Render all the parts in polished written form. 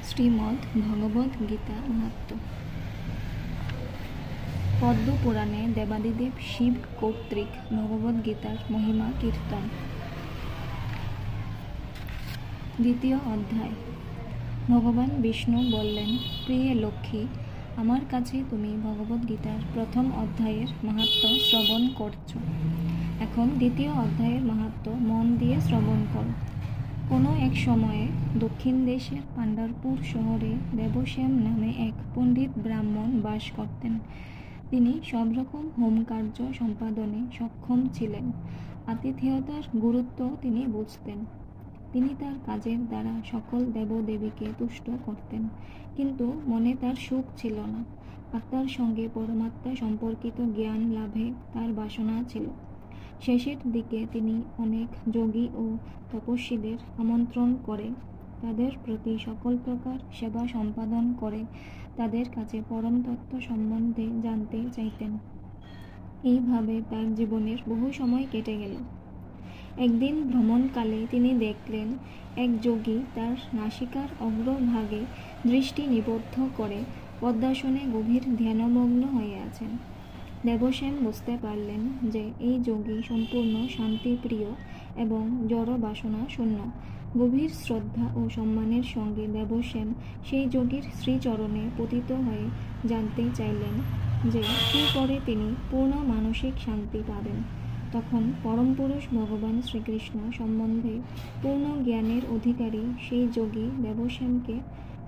শ্রীমদ্ ভগবদ গীতা মাহাত্ম্য। পদ্ম পুরাণে দেবাদিদেব শিব কর্তৃক ভগবদ গীতার মহিমা কীর্তন। দ্বিতীয় অধ্যায়। ভগবান বিষ্ণু বললেন, প্রিয়ে লক্ষ্মী, আমার কাছে তুমি ভগবদ গীতার প্রথম অধ্যায়ের মাহাত্ম্য শ্রবণ করছ। এখন দ্বিতীয় অধ্যায়ের মাহাত্ম্য মন দিয়ে শ্রবণ করো। কোনো এক সময়ে দক্ষিণ দেশের পাণ্ডারপুর শহরে দেবশ্যাম নামে এক পণ্ডিত ব্রাহ্মণ বাস করতেন। তিনি সব রকম হোমকার্য সম্পাদনে সক্ষম ছিলেন। আতিথেয়তার গুরুত্ব তিনি বুঝতেন। তিনি তার কাজের দ্বারা সকল দেবদেবীকে তুষ্ট করতেন, কিন্তু মনে তার সুখ ছিল না। আত্মার সঙ্গে পরমাত্মা সম্পর্কিত জ্ঞান লাভে তার বাসনা ছিল। শেষের দিকে তিনি অনেক যোগী ও তপস্বীদের আমন্ত্রণ করে তাদের প্রতি সকল প্রকার সেবা সম্পাদন করে তাদের কাছে পরম তত্ত্ব সম্বন্ধে জানতে চাইতেন। এইভাবে তার জীবনের বহু সময় কেটে গেল। একদিন ভ্রমণকালে তিনি দেখলেন এক যোগী তার নাসিকার অগ্রভাগে দৃষ্টি নিবদ্ধ করে পদ্মাসনে গভীর ধ্যানমগ্ন হয়ে আছেন। দেবশ্যাম বুঝতে পারলেন যে এই যোগী সম্পূর্ণ শান্তিপ্রিয় এবং জড় বাসনা শূন্য। গভীর শ্রদ্ধা ও সম্মানের সঙ্গে দেবশ্যাম সেই যোগীর শ্রীচরণে পতিত হয়ে জানতে চাইলেন যে কী করে তিনি পূর্ণ মানসিক শান্তি পাবেন। তখন পরম পুরুষ ভগবান শ্রীকৃষ্ণ সম্বন্ধে পূর্ণ জ্ঞানের অধিকারী সেই যোগী দেবশ্যামকে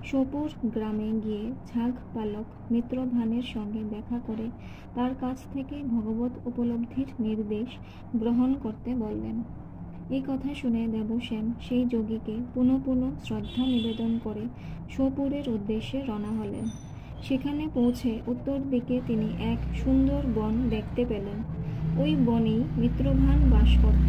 সোপুর গ্রামে গিয়ে ঝাঁক পালক মিত্রভানের সঙ্গে দেখা করে তার কাছ থেকে ভগবত উপলব্ধির নির্দেশ গ্রহণ করতে বললেন। এই কথা শুনে দেবশ্যাম সেই যোগীকে পুনঃ পুনঃ শ্রদ্ধা নিবেদন করে সোপুরের উদ্দেশ্যে রওনা হলেন। সেখানে পৌঁছে উত্তর দিকে তিনি এক সুন্দর বন দেখতে পেলেন। ওই বনেই মিত্রভান বাস করত।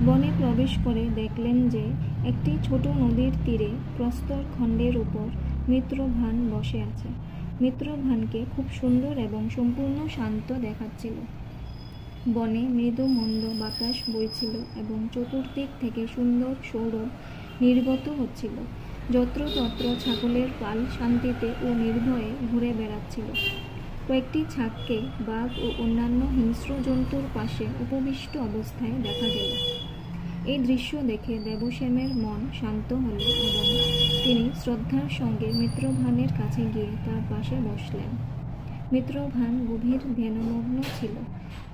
বনে প্রবেশ করে দেখলেন যে একটি ছোট নদীর তীরে প্রস্তর খণ্ডের উপর মিত্রভান বসে আছে। মিত্রভানকে খুব সুন্দর এবং সম্পূর্ণ শান্ত দেখাচ্ছিল। বনে মৃদু মন্দ বাতাস বইছিল এবং চতুর্দিক থেকে সুন্দর সৌরভ নির্গত হচ্ছিল। যত্রতত্র ছাগলের পাল শান্তিতে ও নির্ভয়ে ঘুরে বেড়াচ্ছিল। কয়েকটি ছাগকে বাঘ ও অন্যান্য হিংস্র জন্তুর পাশে উপবিষ্ট অবস্থায় দেখা গেল। এই দৃশ্য দেখে দেবশ্যামের মন শান্ত হল এবং তিনি শ্রদ্ধার সঙ্গে মিত্রভানের কাছে গিয়ে তার পাশে বসলেন। মিত্রভান গভীর ধ্যানমগ্ন ছিল।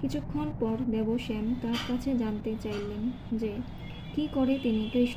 কিছুক্ষণ পর দেবশ্যাম তার কাছে জানতে চাইলেন যে কী করে তিনি কৃষ্ণ